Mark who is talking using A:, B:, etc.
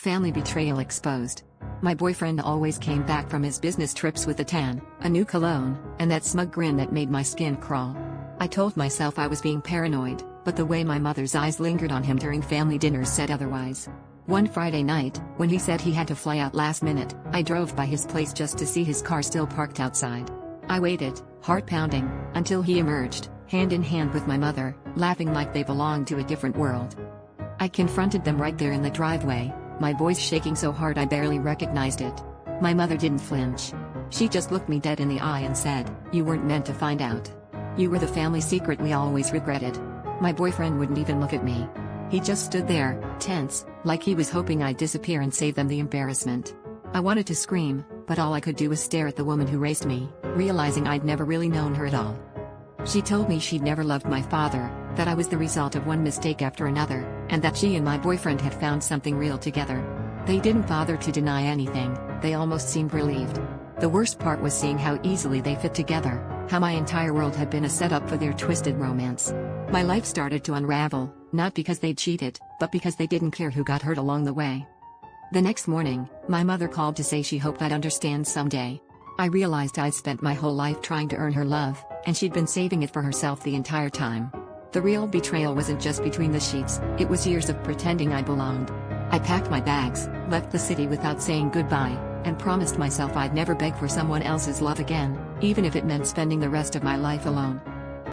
A: Family betrayal exposed. My boyfriend always came back from his business trips with a tan, a new cologne, and that smug grin that made my skin crawl. I told myself I was being paranoid, but the way my mother's eyes lingered on him during family dinners said otherwise. One Friday night, when he said he had to fly out last minute, I drove by his place just to see his car still parked outside. I waited, heart pounding, until he emerged, hand in hand with my mother, laughing like they belonged to a different world. I confronted them right there in the driveway, my voice shaking so hard I barely recognized it. My mother didn't flinch. She just looked me dead in the eye and said, "You weren't meant to find out. You were the family secret we always regretted." My boyfriend wouldn't even look at me. He just stood there, tense, like he was hoping I'd disappear and save them the embarrassment. I wanted to scream, but all I could do was stare at the woman who raised me, realizing I'd never really known her at all. She told me she'd never loved my father, that I was the result of one mistake after another, and that she and my boyfriend had found something real together. They didn't bother to deny anything, they almost seemed relieved. The worst part was seeing how easily they fit together, how my entire world had been a setup for their twisted romance. My life started to unravel, not because they'd cheated, but because they didn't care who got hurt along the way. The next morning, my mother called to say she hoped I'd understand someday. I realized I'd spent my whole life trying to earn her love, and she'd been saving it for herself the entire time. The real betrayal wasn't just between the sheets, it was years of pretending I belonged. I packed my bags, left the city without saying goodbye, and promised myself I'd never beg for someone else's love again, even if it meant spending the rest of my life alone.